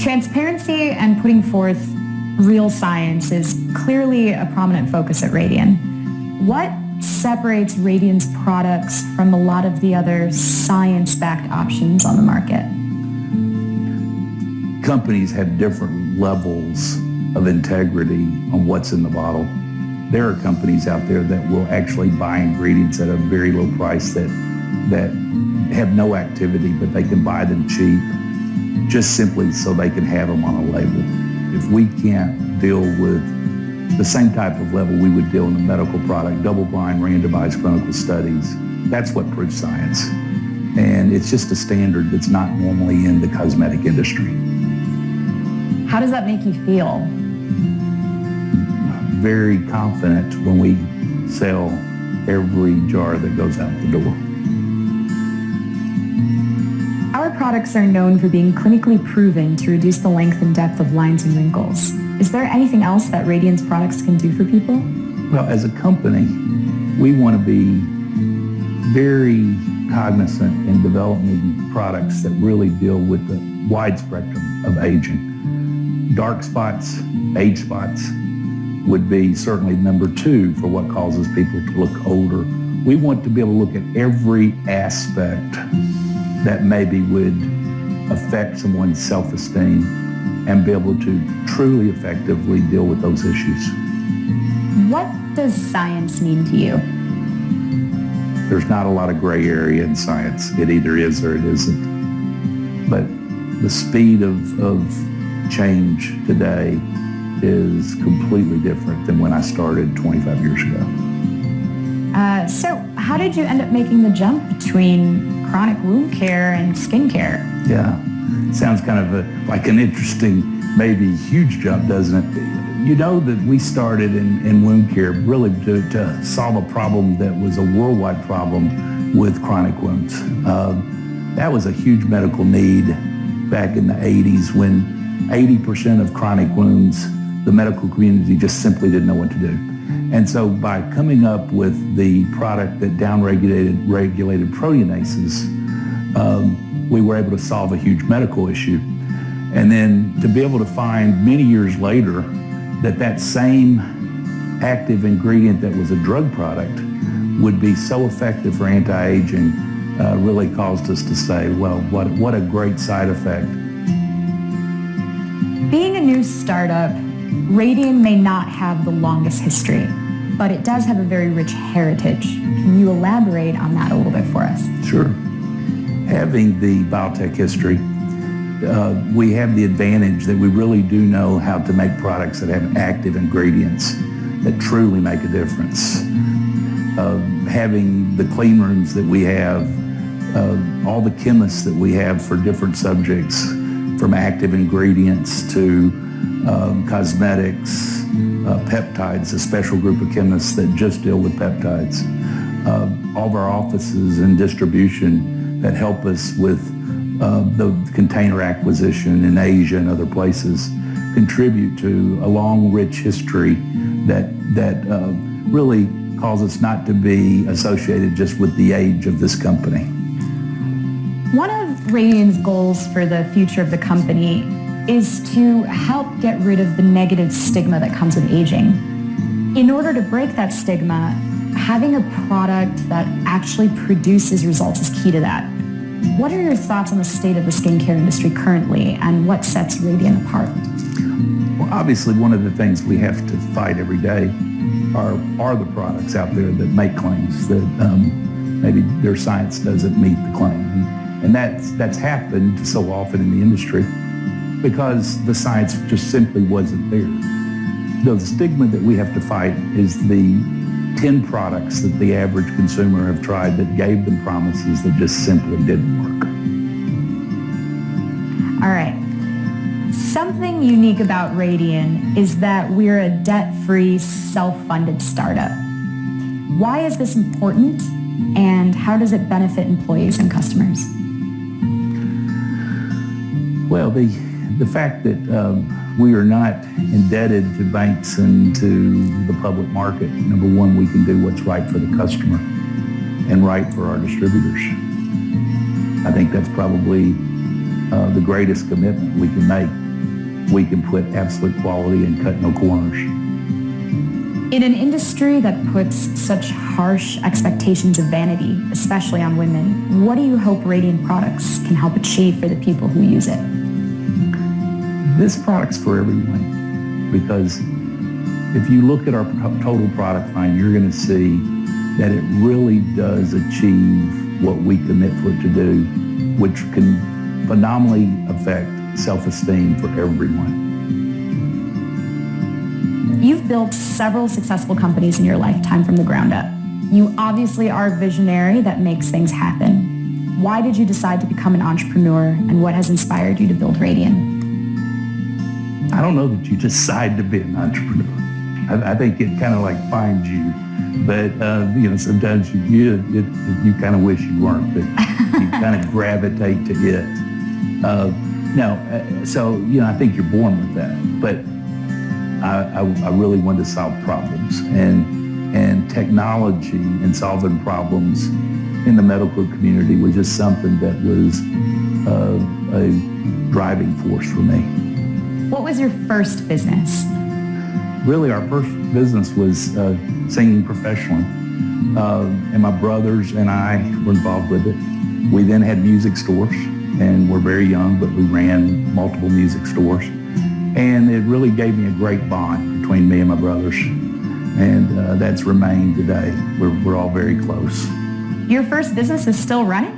Transparency and putting forth real science is clearly a prominent focus at Radian. What separates Radian's products from a lot of the other science-backed options on the market? Companies have different levels of integrity on what's in the bottle. There are companies out there that will actually buy ingredients at a very low price that have no activity, but they can buy them cheap just simply so they can have them on a label. If we can't deal with the same type of level we would deal in a medical product, double-blind, randomized clinical studies, that's what proves science. And it's just a standard that's not normally in the cosmetic industry. How does that make you feel? Very confident when we sell every jar that goes out the door. Our products are known for being clinically proven to reduce the length and depth of lines and wrinkles. Is there anything else that Radian's products can do for people? Well, as a company, we want to be very cognizant in developing products that really deal with the wide spectrum of aging. Dark spots, age spots would be certainly number 2 for what causes people to look older. We want to be able to look at every aspect that maybe would affect someone's self-esteem and be able to truly effectively deal with those issues. What does science mean to you? There's not a lot of gray area in science. It either is or it isn't. But the speed of change today is completely different than when I started 25 years ago. So how did you end up making the jump between chronic wound care and skin care? Yeah, sounds kind of like an interesting, maybe huge jump, doesn't it? You know that we started in wound care really to solve a problem that was a worldwide problem with chronic wounds. That was a huge medical need back in the 80s when 80% of chronic wounds, the medical community just simply didn't know what to do. And so by coming up with the product that downregulated proteases, we were able to solve a huge medical issue. And then to be able to find many years later that same active ingredient that was a drug product would be so effective for anti-aging really caused us to say, well, what a great side effect. Being a new startup, Radian may not have the longest history, but it does have a very rich heritage. Can you elaborate on that a little bit for us? Sure. Having the biotech history, we have the advantage that we really do know how to make products that have active ingredients that truly make a difference. Having the clean rooms that we have, all the chemists that we have for different subjects, from active ingredients to cosmetics, peptides, a special group of chemists that just deal with peptides. All of our offices and distribution that help us with the container acquisition in Asia and other places contribute to a long, rich history that really cause us not to be associated just with the age of this company. One of Radian's goals for the future of the company is to help get rid of the negative stigma that comes with aging. In order to break that stigma, having a product that actually produces results is key to that. What are your thoughts on the state of the skincare industry currently and what sets Radian apart? Well, obviously one of the things we have to fight every day are the products out there that make claims that maybe their science doesn't meet the claim. And that's happened so often in the industry because the science just simply wasn't there. The stigma that we have to fight is the 10 products that the average consumer have tried that gave them promises that just simply didn't work. All right. Something unique about Radian is that we're a debt-free, self-funded startup. Why is this important, and how does it benefit employees and customers? Well, the fact that we are not indebted to banks and to the public market, number one, we can do what's right for the customer and right for our distributors. I think that's probably the greatest commitment we can make we can put absolute quality and cut no corners. In an industry that puts such harsh expectations of vanity, especially on women, what do you hope Radiant products can help achieve for the people who use it? This product's for everyone, because if you look at our total product line, you're going to see that it really does achieve what we commit for it to do, which can phenomenally affect self-esteem for everyone. You've built several successful companies in your lifetime from the ground up. You obviously are a visionary that makes things happen. Why did you decide to become an entrepreneur, and what has inspired you to build Radian? I don't know that you decide to be an entrepreneur. I think it kind of like finds you. But, sometimes you kind of wish you weren't, but you kind of gravitate to it. I think you're born with that. But I really wanted to solve problems, and technology and solving problems in the medical community was just something that was a driving force for me. What was your first business? Really, our first business was singing professionally, and my brothers and I were involved with it. We then had music stores, and we're very young, but we ran multiple music stores. And it really gave me a great bond between me and my brothers. And that's remained today. We're all very close. Your first business is still running?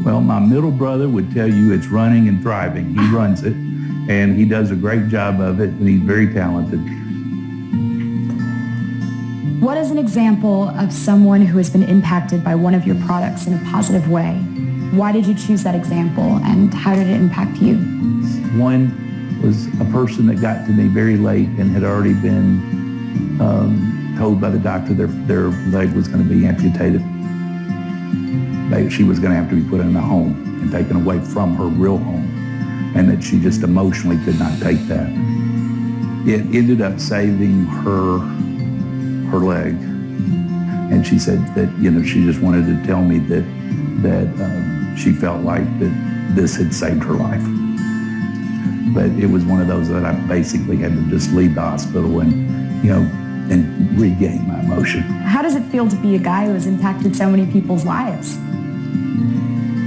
Well, my middle brother would tell you it's running and thriving. He runs it, and he does a great job of it, and he's very talented. What is an example of someone who has been impacted by one of your products in a positive way? Why did you choose that example, and how did it impact you? One was a person that got to me very late and had already been told by the doctor their leg was going to be amputated. She was going to have to be put in a home and taken away from her real home, and that she just emotionally could not take that. It ended up saving her leg, and she said that she just wanted to tell me that she felt like that this had saved her life. But it was one of those that I basically had to just leave the hospital and regain my emotion. How does it feel to be a guy who has impacted so many people's lives?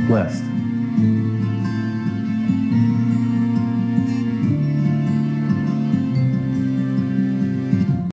Blessed.